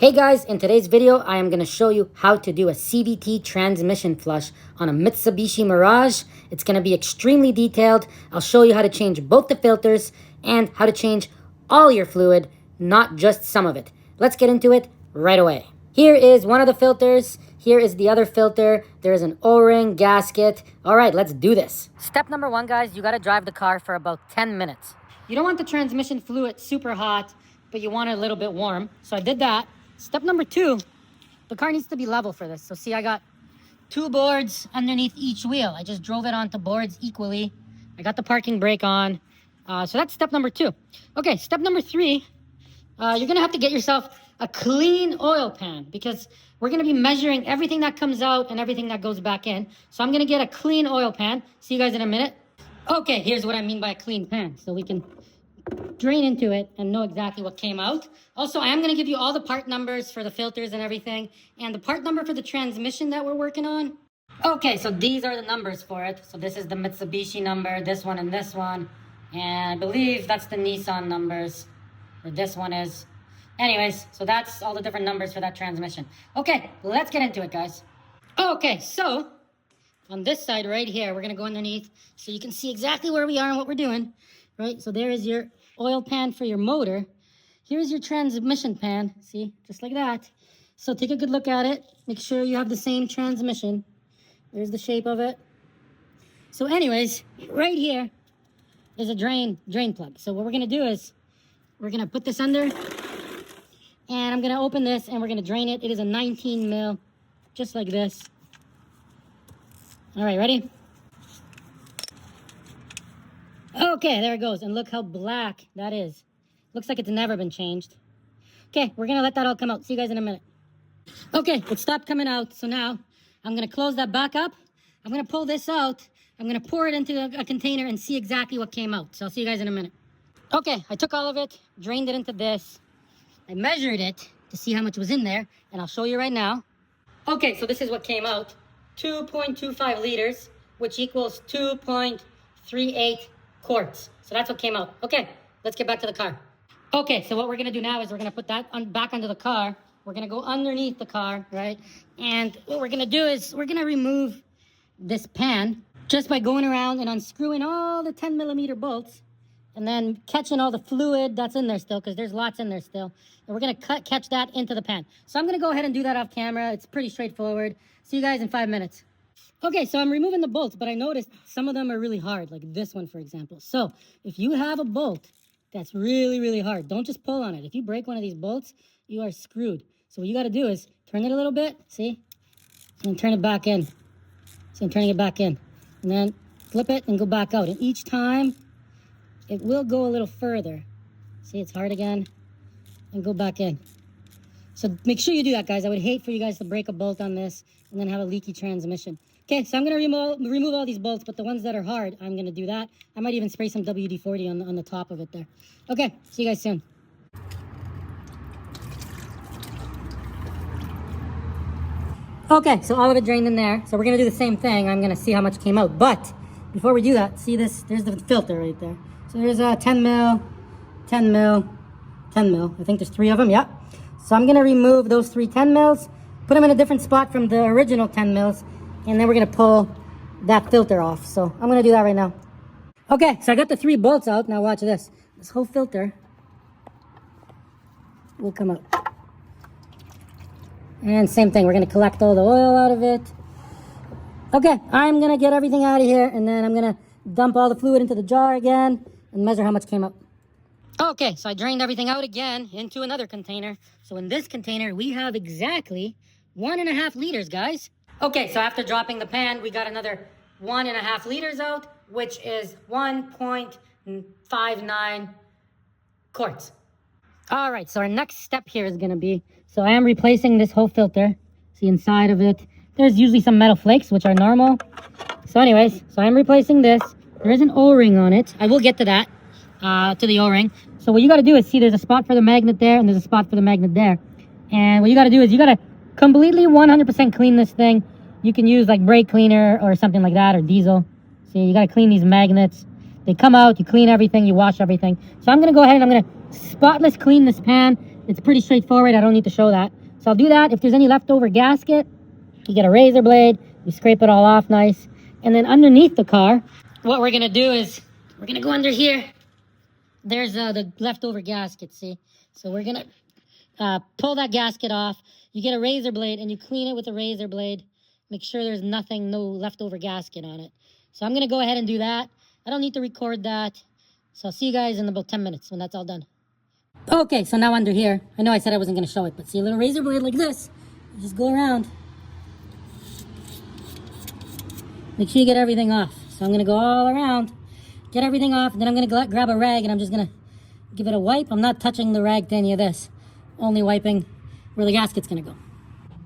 Hey guys, in today's video, I am going to show you how to do a CVT transmission flush on a Mitsubishi Mirage. It's going to be extremely detailed. I'll show you how to change both the filters and how to change all your fluid, not just some of it. Let's get into it right away. Here is one of the filters. Here is the other filter. There is an O-ring, gasket. All right, let's do this. Step number one, guys, you got to drive the car for about 10 minutes. You don't want the transmission fluid super hot, but you want it a little bit warm. So I did that. Step number two, the car needs to be level for this. So see, I got two boards underneath each wheel. I just drove it onto boards equally. I got the parking brake on. So that's step number two. Okay, step number three, you're gonna have to get yourself a clean oil pan because we're gonna be measuring everything that comes out and everything that goes back in. So I'm gonna get a clean oil pan. See you guys in a minute. Okay, here's what I mean by a clean pan. So we can drain into it and know exactly what came out. Also, I am going to give you all the part numbers for the filters and everything, and the part number for the transmission that we're working on. Okay, so these are the numbers for it. So this is the Mitsubishi number, this one, and I believe that's the Nissan numbers, or this one is. Anyways, so that's all the different numbers for that transmission. Okay, let's get into it, guys. Okay, so on this side right here, we're going to go underneath so you can see exactly where we are and what we're doing. Right, so there is your oil pan for your motor. Here's your transmission pan. See, just like that. So take a good look at it. Make sure you have the same transmission. There's the shape of it. So anyways, right here is a drain plug. So what we're going to do is we're going to put this under, and I'm going to open this, and we're going to drain it. It is a 19 mil, just like this. All right, ready? Okay, there it goes. And look how black that is. Looks like it's never been changed. Okay, we're going to let that all come out. See you guys in a minute. Okay, it stopped coming out. So now I'm going to close that back up. I'm going to pull this out. I'm going to pour it into a container and see exactly what came out. So I'll see you guys in a minute. Okay, I took all of it, drained it into this. I measured it to see how much was in there, and I'll show you right now. Okay, so this is what came out. 2.25 liters, which equals 2.38 quarts. So that's what came out. Okay, let's get back to the car. Okay, so what we're gonna do now is we're gonna put that back under the car. We're gonna go underneath the car, right? And what we're gonna do is we're gonna remove this pan just by going around and unscrewing all the 10 millimeter bolts and then catching all the fluid that's in there still, because there's lots in there still. And we're gonna catch that into the pan. So I'm gonna go ahead and do that off camera. It's pretty straightforward. See you guys in 5 minutes. Okay, so I'm removing the bolts, but I noticed some of them are really hard, like this one, for example. So if you have a bolt that's really, really hard, don't just pull on it. If you break one of these bolts, you are screwed. So what you got to do is turn it a little bit, see? And turn it back in. So I'm turning it back in. And then flip it and go back out. And each time, it will go a little further. See, it's hard again. And go back in. So make sure you do that, guys. I would hate for you guys to break a bolt on this and then have a leaky transmission. Okay, so I'm going to remove all these bolts, but the ones that are hard, I'm going to do that. I might even spray some WD-40 on the top of it there. Okay, see you guys soon. Okay, so all of it drained in there. So we're going to do the same thing. I'm going to see how much came out. But before we do that, see this? There's the filter right there. So there's a 10 mil, 10 mil, 10 mil. I think there's 3 of them, yeah. So I'm going to remove those 3 10 mils, put them in a different spot from the original 10 mils, and then we're going to pull that filter off. So I'm going to do that right now. Okay, so I got the 3 bolts out. Now watch this. This whole filter will come out. And same thing. We're going to collect all the oil out of it. Okay, I'm going to get everything out of here, and then I'm going to dump all the fluid into the jar again and measure how much came out. Okay, so I drained everything out again into another container. So in this container, we have exactly 1.5 liters, guys. Okay, so after dropping the pan, we got another 1.5 liters out, which is 1.59 quarts. All right, so our next step here is going to be, so I am replacing this whole filter. See, inside of it, there's usually some metal flakes, which are normal. So anyways, so I'm replacing this. There is an O-ring on it. I will get to that, to the O-ring. So what you got to do is, see, there's a spot for the magnet there, and there's a spot for the magnet there. And what you got to do is you got to completely 100% clean this thing. You can use like brake cleaner or something like that, or diesel. See, you got to clean these magnets. They come out, you clean everything, you wash everything. So I'm going to go ahead and I'm going to spotless clean this pan. It's pretty straightforward. I don't need to show that. So I'll do that. If there's any leftover gasket, you get a razor blade, you scrape it all off nice. And then underneath the car, what we're gonna do is, we're gonna go under here. There's the leftover gasket, see? So we're gonna pull that gasket off. You get a razor blade and you clean it with a razor blade. Make sure there's nothing, no leftover gasket on it. So I'm gonna go ahead and do that. I don't need to record that. So I'll see you guys in about 10 minutes when that's all done. Okay, so now under here, I know I said I wasn't gonna show it, but see a little razor blade like this. You just go around. Make sure you get everything off. So I'm gonna go all around, get everything off, and then I'm gonna grab a rag and I'm just gonna give it a wipe. I'm not touching the rag to any of this. Only wiping where the gasket's gonna go.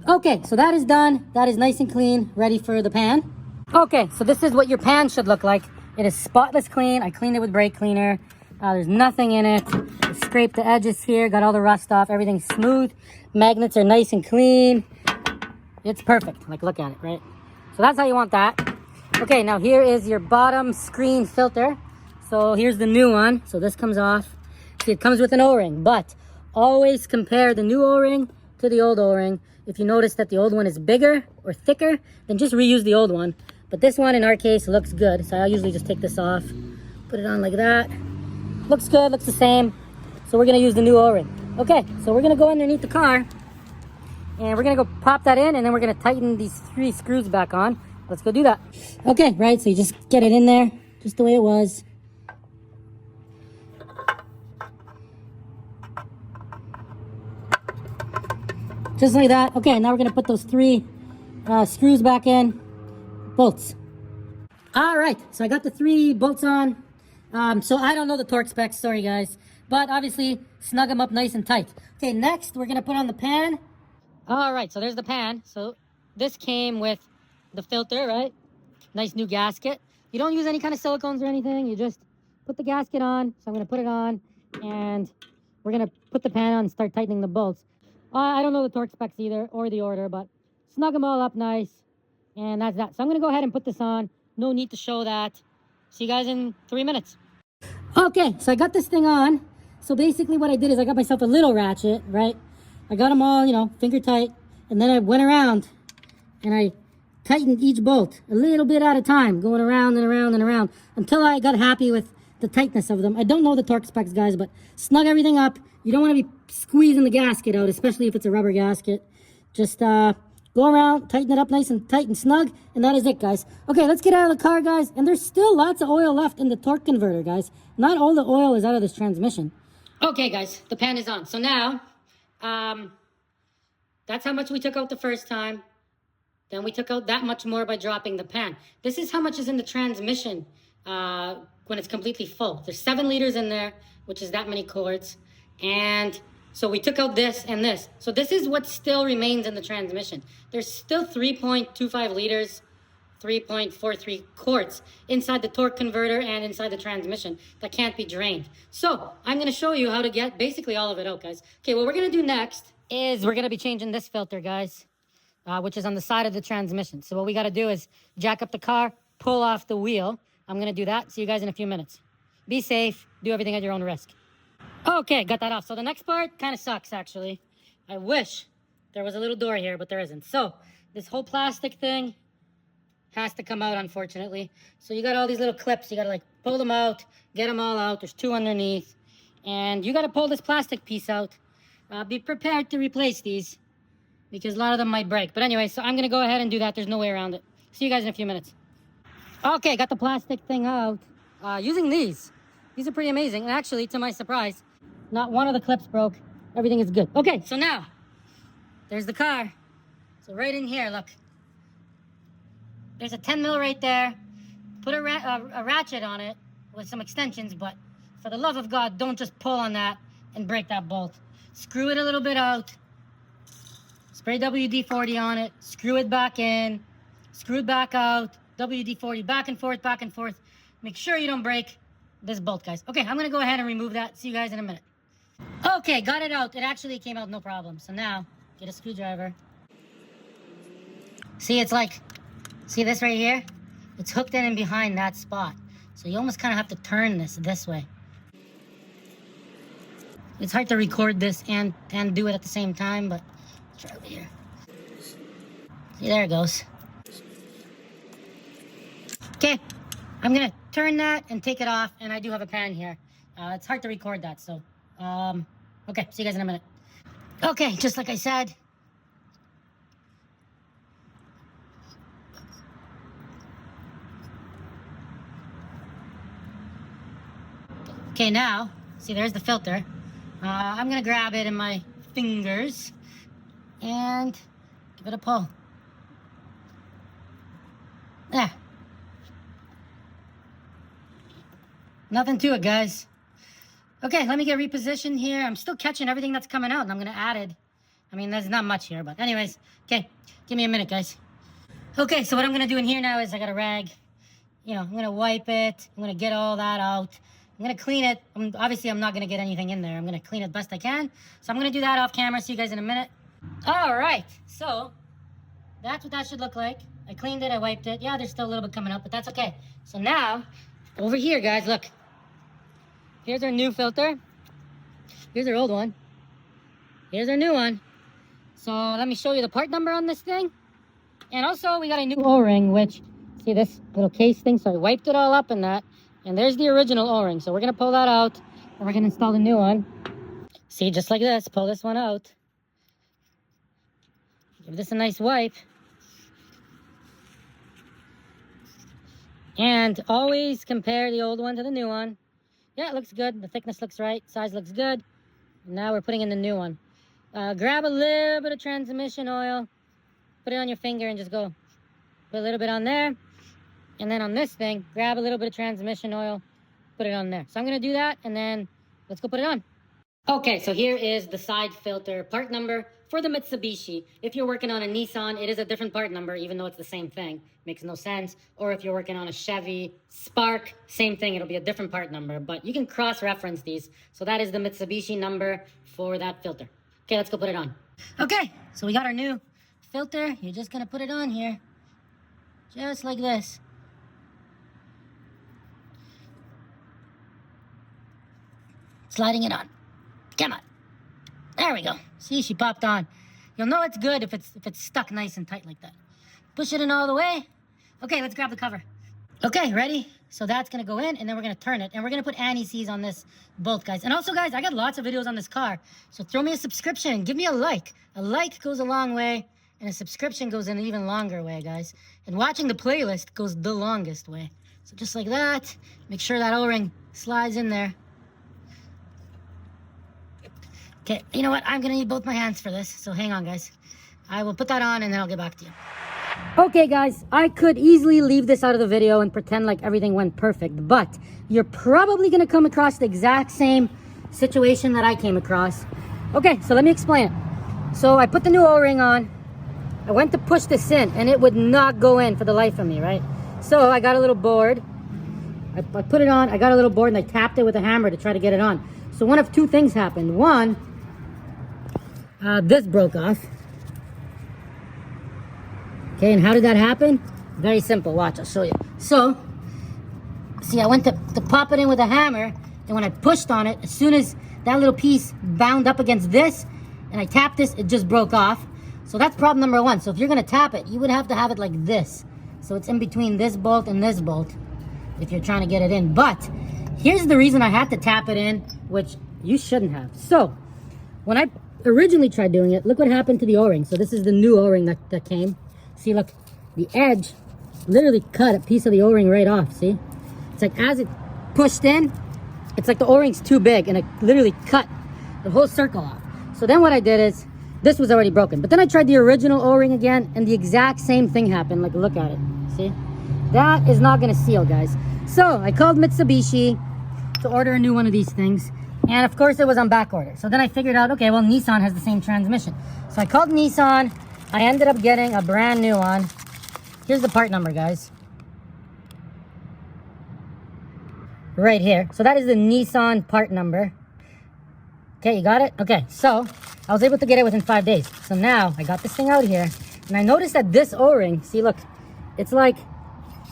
Okay, so that is done. That is nice and clean, ready for the pan. Okay, so this is what your pan should look like. It is spotless clean. I cleaned it with brake cleaner. There's nothing in it. I scraped the edges here, got all the rust off. Everything's smooth. Magnets are nice and clean. It's perfect. Like, look at it, right? So that's how you want that. Okay, now here is your bottom screen filter. So here's the new one. So this comes off. See, it comes with an O-ring, but always compare the new O-ring to the old O-ring. If you notice that the old one is bigger or thicker, then just reuse the old one. But this one, in our case, looks good. So I usually just take this off, put it on like that. Looks good, looks the same. So we're gonna use the new O-ring. Okay, so we're gonna go underneath the car and we're gonna go pop that in, and then we're gonna tighten these 3 screws back on. Let's go do that. Okay, right, so you just get it in there, just the way it was. Just like that. Okay, now we're gonna put those 3 screws back in, bolts. All right, so I got the 3 bolts on. So I don't know the torque specs, sorry guys. But obviously, snug them up nice and tight. Okay, next we're gonna put on the pan. All right, so there's the pan. So this came with the filter, right? Nice new gasket. You don't use any kind of silicones or anything. You just put the gasket on. So I'm gonna put it on, and we're gonna put the pan on and start tightening the bolts. I don't know the torque specs either, or the order, but snug them all up nice. And that's that. So I'm gonna go ahead and put this on. No need to show that. See you guys in 3 minutes. Okay, so I got this thing on. So basically what I did is I got myself a little ratchet, right? I got them all, you know, finger tight. And then I went around and I tightened each bolt a little bit at a time, going around and around and around until I got happy with the tightness of them. I don't know the torque specs, guys, but snug everything up. You don't want to be squeezing the gasket out, especially if it's a rubber gasket. Just go around, tighten it up nice and tight and snug, and that is it, guys. Okay, let's get out of the car, guys. And there's still lots of oil left in the torque converter, guys. Not all the oil is out of this transmission. Okay, guys, the pan is on. So now, that's how much we took out the first time. Then we took out that much more by dropping the pan. This is how much is in the transmission when it's completely full. There's 7 liters in there, which is that many quarts. And so we took out this and this. So this is what still remains in the transmission. There's still 3.25 liters, 3.43 quarts inside the torque converter and inside the transmission that can't be drained. So I'm going to show you how to get basically all of it out, guys. Okay, what we're going to do next is we're going to be changing this filter, guys, which is on the side of the transmission. So what we got to do is jack up the car, pull off the wheel. I'm going to do that. See you guys in a few minutes. Be safe. Do everything at your own risk. Okay, got that off. So the next part kind of sucks, actually. I wish there was a little door here, but there isn't. So this whole plastic thing has to come out, unfortunately. So you got all these little clips. You got to like pull them out, get them all out. There's 2 underneath. And you got to pull this plastic piece out. Be prepared to replace these because a lot of them might break. But anyway, so I'm going to go ahead and do that. There's no way around it. See you guys in a few minutes. Okay, got the plastic thing out. Using these. These are pretty amazing. And actually, to my surprise, not one of the clips broke. Everything is good. Okay, so now, there's the car. So right in here, look. There's a 10 mil right there. Put a ratchet on it with some extensions, but for the love of God, don't just pull on that and break that bolt. Screw it a little bit out. Spray WD-40 on it. Screw it back in. Screw it back out. WD-40 back and forth, back and forth. Make sure you don't break this bolt, guys. Okay, I'm going to go ahead and remove that. See you guys in a minute. Okay, got it out. It actually came out no problem. So now, get a screwdriver. See, it's like, see this right here? It's hooked in and behind that spot. So you almost kind of have to turn this way. It's hard to record this and do it at the same time, but let's try over here. See, there it goes. Okay, I'm gonna turn that and take it off, and I do have a pan here. It's hard to record that, so okay, see you guys in a minute. Okay, just like I said, okay, now see, there's the filter. I'm gonna grab it in my fingers and give it a pull. There. Nothing to it, guys. Okay, let me get repositioned here. I'm still catching everything that's coming out, and I'm gonna add it. I mean, there's not much here, but anyways, okay, give me a minute, guys. Okay, so what I'm gonna do in here now is I got a rag. You know, I'm gonna wipe it. I'm gonna get all that out. I'm gonna clean it. Obviously, I'm not gonna get anything in there. I'm gonna clean it best I can. So I'm gonna do that off camera. See you guys in a minute. All right, so that's what that should look like. I cleaned it, I wiped it. Yeah, there's still a little bit coming up, but that's okay. So now, over here, guys, look. Here's our new filter. Here's our old one. Here's our new one. So let me show you the part number on this thing. And also, we got a new O-ring, which, see this little case thing? So I wiped it all up in that. And there's the original O-ring. So we're gonna pull that out, and we're gonna install the new one. See, just like this, pull this one out. Give this a nice wipe. And always compare the old one to the new one. Yeah, it looks good. The thickness looks right. Size looks good. And now we're putting in the new one. Grab a little bit of transmission oil. Put it on your finger and just go. Put a little bit on there. And then on this thing, grab a little bit of transmission oil. Put it on there. So I'm going to do that, and then let's go put it on. Okay, so here is the side filter part number for the Mitsubishi. If you're working on a Nissan, it is a different part number, even though it's the same thing. Makes no sense. Or if you're working on a Chevy Spark, same thing. It'll be a different part number, but you can cross-reference these. So that is the Mitsubishi number for that filter. Okay, let's go put it on. Okay, so we got our new filter. You're just gonna put it on here, just like this. Sliding it on. Come on. There we go. See, she popped on. You'll know it's good if it's stuck nice and tight like that. Push it in all the way. Okay, let's grab the cover. Okay, ready? So that's gonna go in, and then we're gonna turn it, and we're gonna put anti-seize on this bolt, guys. And also, guys, I got lots of videos on this car, so throw me a subscription, give me a like. A like goes a long way, and a subscription goes an even longer way, guys. And watching the playlist goes the longest way. So just like that, make sure that O-ring slides in there. Okay, you know what? I'm gonna need both my hands for this, so hang on, guys. I will put that on, and then I'll get back to you. Okay, guys, I could easily leave this out of the video and pretend like everything went perfect, but you're probably gonna come across the exact same situation that I came across. Okay, so let me explain it. So I put the new O-ring on. I went to push this in, and it would not go in for the life of me, right? So I got a little board. I put it on, I got a little board, and I tapped it with a hammer to try to get it on. So one of two things happened. One, this broke off. Okay, and how did that happen? Very simple. Watch, I'll show you. So, see, I went to pop it in with a hammer, and when I pushed on it, as soon as that little piece bound up against this, and I tapped this, it just broke off. So that's problem number one. So if you're gonna tap it, you would have to have it like this. So it's in between this bolt and this bolt, if you're trying to get it in. But here's the reason I had to tap it in, which you shouldn't have. So, when I originally tried doing it, look what happened to the O-ring. So this is the new O-ring that came. See, look, the edge literally cut a piece of the O-ring right off, see? It's like as it pushed in, it's like the O-ring's too big, and it literally cut the whole circle off. So then what I did is, this was already broken. But then I tried the original O-ring again, and the exact same thing happened. Like, look at it, see? That is not gonna seal, guys. So I called Mitsubishi to order a new one of these things. And of course it was on back order. So then I figured out, okay, well, Nissan has the same transmission. So I called Nissan. I ended up getting a brand new one. Here's the part number, guys. Right here. So that is the Nissan part number. Okay, you got it? Okay, so I was able to get it within 5 days. So now I got this thing out here, and I noticed that this O-ring, see, look, it's like,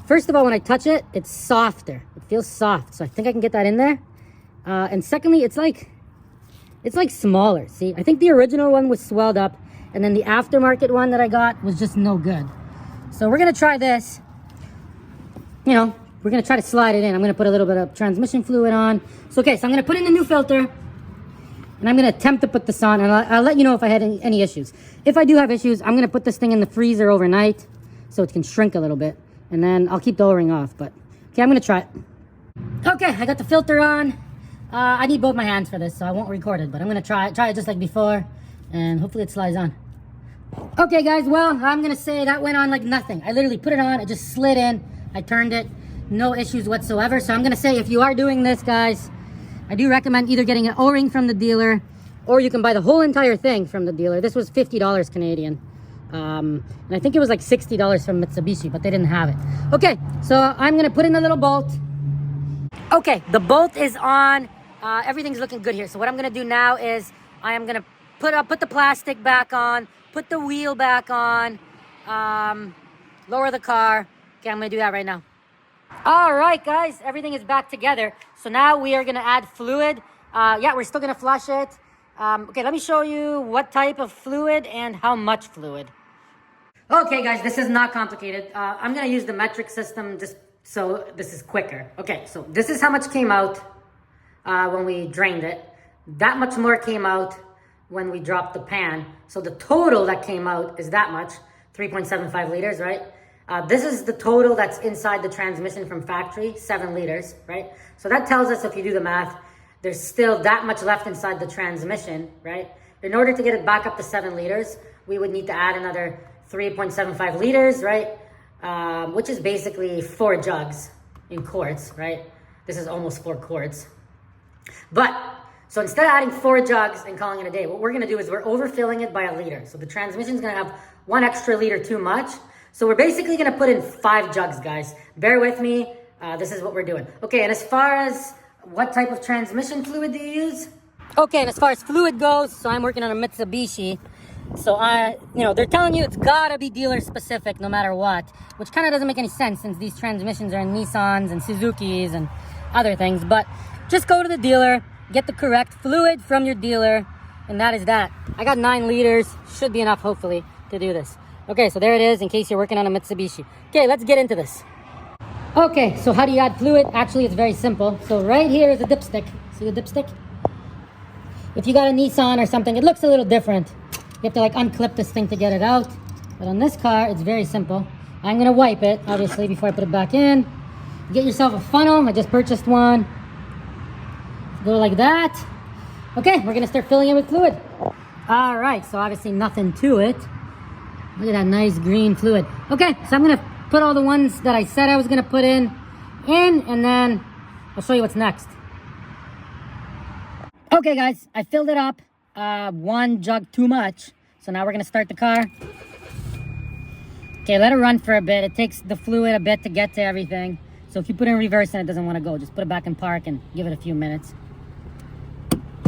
first of all, when I touch it, it's softer. It feels soft. So I think I can get that in there. And secondly, it's like, it's like smaller. See, I think the original one was swelled up, and then the aftermarket one that I got was just no good. So we're gonna try this. You know, we're gonna try to slide it in. I'm gonna put a little bit of transmission fluid on. So okay, so I'm gonna put in the new filter, and I'm gonna attempt to put this on, and I'll let you know if I had any issues. If I do have issues, I'm gonna put this thing in the freezer overnight so it can shrink a little bit, and then I'll keep the O-ring off. But okay, I'm gonna try it. Okay, I got the filter on. I need both my hands for this, so I won't record it, but I'm gonna try it just like before, and hopefully it slides on. Okay guys, well, I'm gonna say that went on like nothing. I literally put it on, it just slid in, I turned it, no issues whatsoever. So I'm gonna say, if you are doing this, guys, I do recommend either getting an O-ring from the dealer, or you can buy the whole entire thing from the dealer. This was $50 Canadian. And I think it was like $60 from Mitsubishi, but they didn't have it. Okay, so I'm gonna put in a little bolt. Okay, the bolt is on. Everything's looking good here. So what I'm gonna do now is I am gonna put the plastic back on, put the wheel back on, lower the car. Okay, I'm gonna do that right now. All right, guys, everything is back together. So now we are gonna add fluid. Yeah, we're still gonna flush it. Okay, let me show you what type of fluid and how much fluid. Okay, guys, this is not complicated. I'm gonna use the metric system just so this is quicker. Okay, so this is how much came out when we drained it. That much more came out when we dropped the pan. So the total that came out is that much, 3.75 liters, right? This is the total that's inside the transmission from factory, 7 liters, right? So that tells us, if you do the math, there's still that much left inside the transmission, right? In order to get it back up to 7 liters, we would need to add another 3.75 liters, right? Which is basically 4 jugs in quarts, right? This is almost 4 quarts. But, so instead of adding 4 jugs and calling it a day, what we're gonna do is we're overfilling it by a liter. So the transmission's gonna have 1 extra liter too much. So we're basically gonna put in 5 jugs, guys. Bear with me, this is what we're doing. Okay, and as far as what type of transmission fluid do you use? Okay, and as far as fluid goes, so I'm working on a Mitsubishi. So they're telling you it's gotta be dealer specific no matter what, which kind of doesn't make any sense since these transmissions are in Nissans and Suzukis and other things. But just go to the dealer, get the correct fluid from your dealer, and that is that. I got 9 liters, should be enough hopefully to do this. Okay, so there it is in case you're working on a Mitsubishi. Okay, let's get into this. Okay, so how do you add fluid? Actually, it's very simple. So right here is a dipstick. See the dipstick? If you got a Nissan or something, it looks a little different. You have to like unclip this thing to get it out. But on this car, it's very simple. I'm gonna wipe it, obviously, before I put it back in. Get yourself a funnel. I just purchased one. Go like that. Okay, we're gonna start filling it with fluid. All right, so obviously nothing to it. Look at that nice green fluid. Okay, so I'm gonna put all the ones that I said I was gonna put in, and then I'll show you what's next. Okay guys, I filled it up. 1 jug too much. So now we're gonna start the car. Okay, let it run for a bit. It takes the fluid a bit to get to everything. So if you put it in reverse and it doesn't wanna go, just put it back in park and give it a few minutes.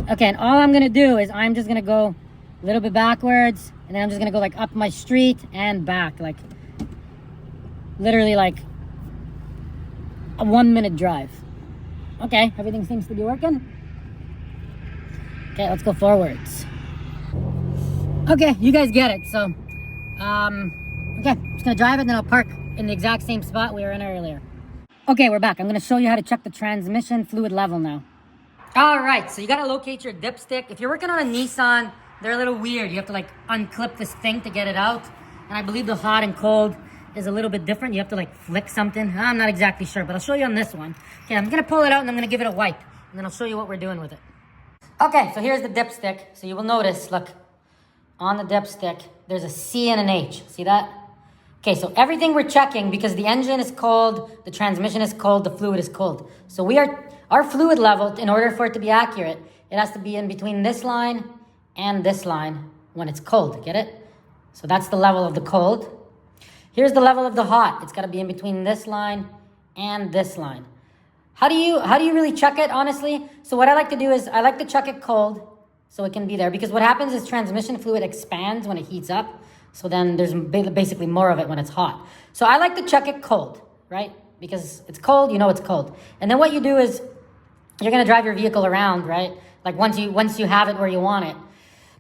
Okay, and all I'm gonna do is I'm just gonna go a little bit backwards, and then I'm just gonna go like up my street and back, like literally like a 1-minute drive. Okay, everything seems to be working. Okay, let's go forwards. Okay, you guys get it. So, okay, I'm just gonna drive it, and then I'll park in the exact same spot we were in earlier. Okay, we're back. I'm gonna show you how to check the transmission fluid level now. All right, so you gotta locate your dipstick. If you're working on a Nissan, they're a little weird. You have to like unclip this thing to get it out. And I believe the hot and cold is a little bit different. You have to like flick something. I'm not exactly sure, but I'll show you on this one. Okay, I'm gonna pull it out and I'm gonna give it a wipe. And then I'll show you what we're doing with it. Okay, so here's the dipstick. So you will notice, look, on the dipstick, there's a C and an H. See that? Okay, so everything we're checking, because the engine is cold, the transmission is cold, the fluid is cold. So our fluid level, in order for it to be accurate, it has to be in between this line and this line when it's cold. Get it? So that's the level of the cold. Here's the level of the hot. It's got to be in between this line and this line. How do you really check it, honestly? So what I like to do is I like to check it cold so it can be there, because what happens is transmission fluid expands when it heats up. So then there's basically more of it when it's hot. So I like to check it cold, right? Because it's cold, you know it's cold. And then what you do is you're gonna drive your vehicle around, right? Like once you have it where you want it.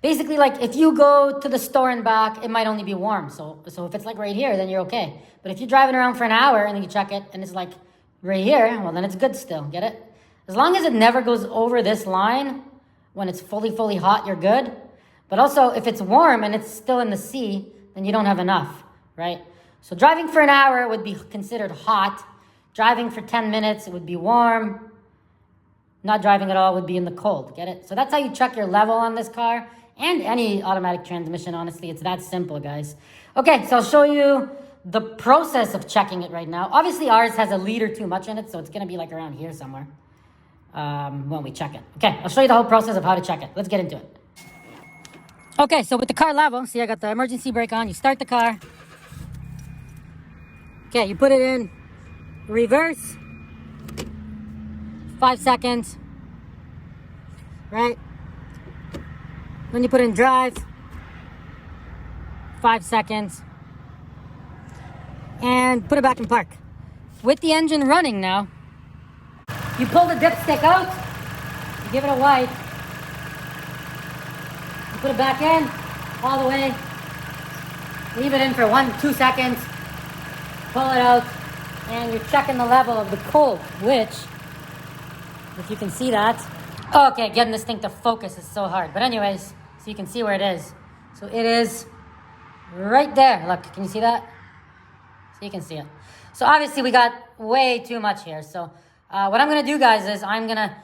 Basically, like if you go to the store and back, it might only be warm. So if it's like right here, then you're okay. But if you're driving around for an hour and then you check it and it's like right here, well, then it's good still. Get it? As long as it never goes over this line when it's fully hot, you're good. But also, if it's warm and it's still in the sea, then you don't have enough, right? So driving for an hour would be considered hot. Driving for 10 minutes, it would be warm. Not driving at all would be in the cold, get it? So that's how you check your level on this car and any automatic transmission, honestly. It's that simple, guys. Okay, so I'll show you the process of checking it right now. Obviously, ours has a liter too much in it, so it's gonna be like around here somewhere when we check it. Okay, I'll show you the whole process of how to check it. Let's get into it. Okay, so with the car level, see I got the emergency brake on. You start the car. Okay, you put it in reverse. 5 seconds. Right? Then you put in drive. 5 seconds. And put it back in park. With the engine running now, you pull the dipstick out. You give it a wipe. You put it back in all the way. Leave it in for 1-2 seconds. Pull it out. And you're checking the level of the cold, which, if you can see that. Okay, getting this thing to focus is so hard. But anyways, so you can see where it is. So it is right there. Look, can you see that? So you can see it. So obviously we got way too much here. So what I'm going to do, guys, is I'm going to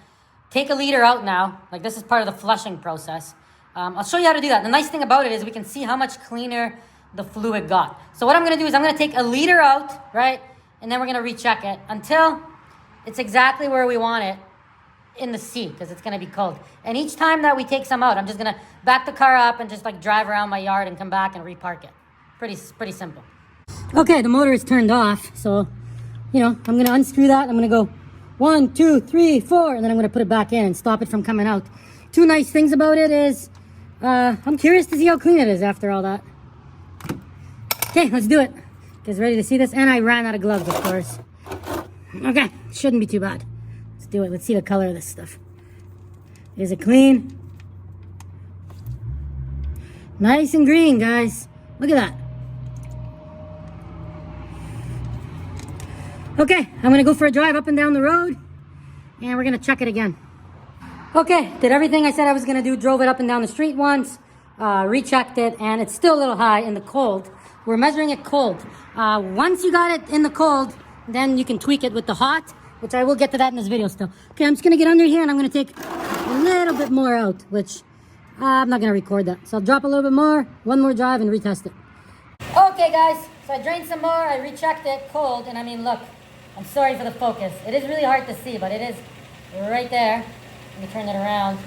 take a liter out now. Like this is part of the flushing process. I'll show you how to do that. The nice thing about it is we can see how much cleaner the fluid got. So what I'm going to do is I'm going to take a liter out, right? And then we're going to recheck it until it's exactly where we want it in the sea, because it's going to be cold. And each time that we take some out, I'm just going to back the car up and just like drive around my yard and come back and repark it. Pretty simple. Okay, the motor is turned off. So, I'm going to unscrew that. I'm going to go 1, 2, 3, 4, and then I'm going to put it back in and stop it from coming out. Two nice things about it is I'm curious to see how clean it is after all that. Okay, let's do it. You guys ready to see this? And I ran out of gloves, of course. Okay, shouldn't be too bad. Let's do it. Let's see the color of this stuff. Is it clean? Nice and green, guys. Look at that. Okay, I'm gonna go for a drive up and down the road, and we're gonna check it again. Okay, did everything I said I was gonna do. Drove it up and down the street once, rechecked it, and it's still a little high in the cold. We're measuring it cold. Once you got it in the cold, then you can tweak it with the hot, which I will get to that in this video still. Okay, I'm just gonna get under here and I'm gonna take a little bit more out, which I'm not gonna record that. So I'll drop a little bit more, one more drive and retest it. Okay guys, so I drained some more, I rechecked it cold, and I mean look, I'm sorry for the focus. It is really hard to see, but it is right there. Let me turn it around.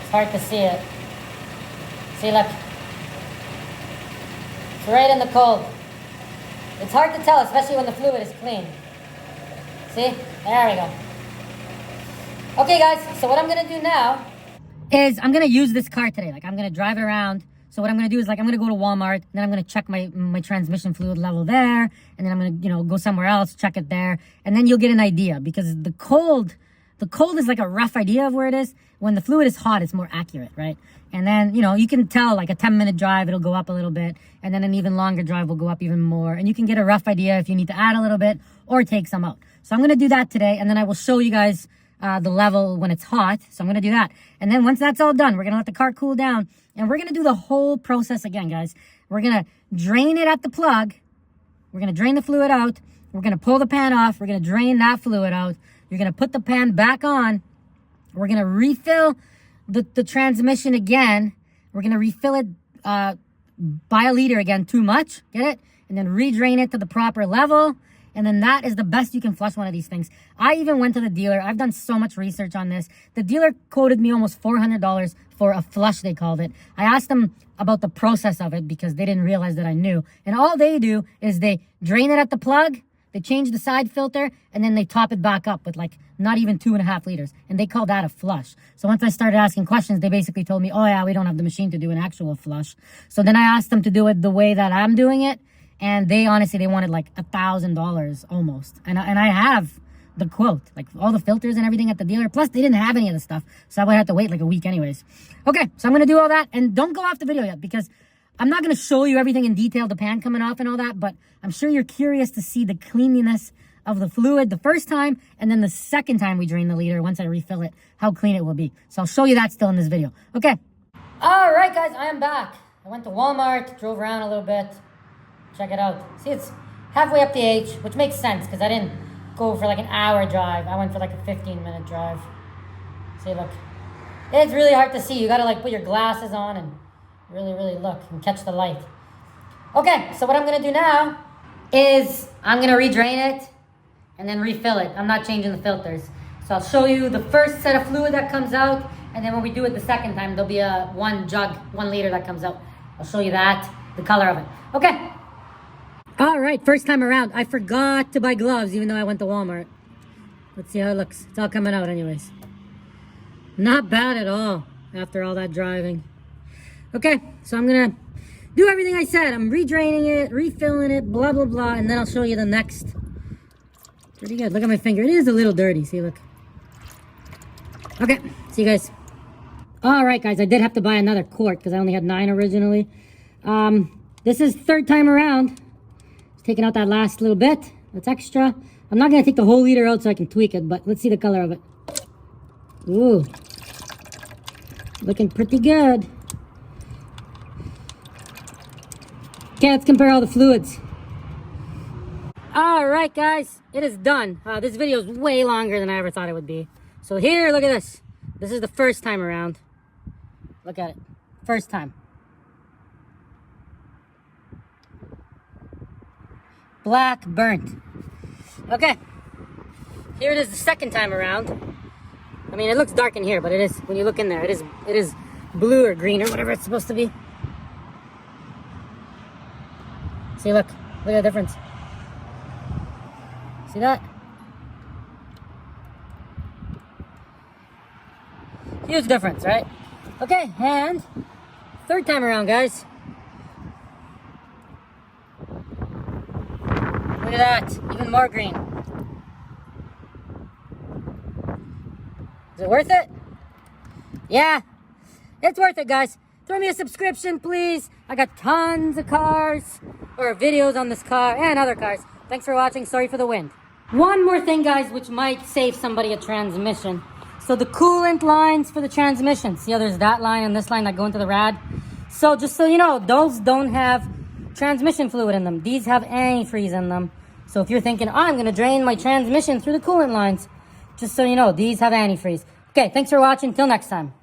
It's hard to see it. See, look. It's right in the cold. It's hard to tell, especially when the fluid is clean. See? There we go. Okay, guys, so what I'm going to do now is I'm going to use this car today. Like, I'm going to drive it around. So what I'm going to do is, like, I'm going to go to Walmart, and then I'm going to check my transmission fluid level there, and then I'm going to, go somewhere else, check it there, and then you'll get an idea, because the cold is like a rough idea of where it is. When the fluid is hot, it's more accurate, right? And then, you can tell, like a 10-minute drive, it'll go up a little bit, and then an even longer drive will go up even more, and you can get a rough idea if you need to add a little bit or take some out. So I'm going to do that today, and then I will show you guys the level when it's hot. So I'm going to do that. And then once that's all done, we're going to let the car cool down, and we're going to do the whole process again, guys. We're going to drain it at the plug. We're going to drain the fluid out. We're going to pull the pan off. We're going to drain that fluid out. You're going to put the pan back on. We're going to refill the transmission again. We're going to refill it by a liter again, too much. Get it? And then redrain it to the proper level. And then that is the best you can flush one of these things. I even went to the dealer. I've done so much research on this. The dealer quoted me almost $400 for a flush, they called it. I asked them about the process of it because they didn't realize that I knew. And all they do is they drain it at the plug, they change the side filter, and then they top it back up with like not even 2.5 liters. And they call that a flush. So once I started asking questions, they basically told me, oh yeah, we don't have the machine to do an actual flush. So then I asked them to do it the way that I'm doing it. And they honestly, they wanted like $1,000 almost. And I have the quote, like all the filters and everything at the dealer. Plus, they didn't have any of the stuff, so I would have to wait like a week anyways. Okay, so I'm gonna do all that, and don't go off the video yet because I'm not gonna show you everything in detail, the pan coming off and all that, but I'm sure you're curious to see the cleanliness of the fluid the first time, and then the second time we drain the liter, once I refill it, how clean it will be. So I'll show you that still in this video. Okay. All right, guys, I am back. I went to Walmart, drove around a little bit. Check it out. See, it's halfway up the H, which makes sense because I didn't go for like an hour drive. I went for like a 15-minute drive. See, look. It's really hard to see. You gotta like put your glasses on and really, really look and catch the light. Okay, so what I'm gonna do now is I'm gonna redrain it and then refill it. I'm not changing the filters. So I'll show you the first set of fluid that comes out, and then when we do it the second time, there'll be a 1 liter that comes out. I'll show you that, the color of it. Okay. All right, first time around. I forgot to buy gloves even though I went to Walmart. Let's see how it looks. It's all coming out anyways. Not bad at all after all that driving. Okay, so I'm gonna do everything I said. I'm redraining it, refilling it, blah, blah, blah, and then I'll show you the next. Pretty good. Look at my finger. It is a little dirty. See, look. Okay, see you guys. All right, guys, I did have to buy another quart because I only had 9 originally. This is third time around. Just taking out that last little bit. That's extra. I'm not going to take the whole liter out so I can tweak it, but let's see the color of it. Ooh. Looking pretty good. Okay, let's compare all the fluids. All right, guys, it is done. This video is way longer than I ever thought it would be. So here, look at this. This is the first time around. Look at it. First time. Black, burnt. Okay. Here it is the second time around. I mean, it looks dark in here, but it is, when you look in there, it is blue or green or whatever it's supposed to be. See, look at the difference. See that? Huge difference, right? Okay, and third time around, guys. Look at that, even more green. Is it worth it? Yeah, it's worth it, guys. Throw me a subscription, please. I got tons of cars or videos on this car and other cars. Thanks for watching. Sorry for the wind. One more thing, guys, which might save somebody a transmission. So the coolant lines for the transmission. See how there's that line and this line that go into the rad? So just so you know, those don't have transmission fluid in them. These have antifreeze in them. So if you're thinking, oh, I'm going to drain my transmission through the coolant lines, just so you know, these have antifreeze. Okay, thanks for watching. Till next time.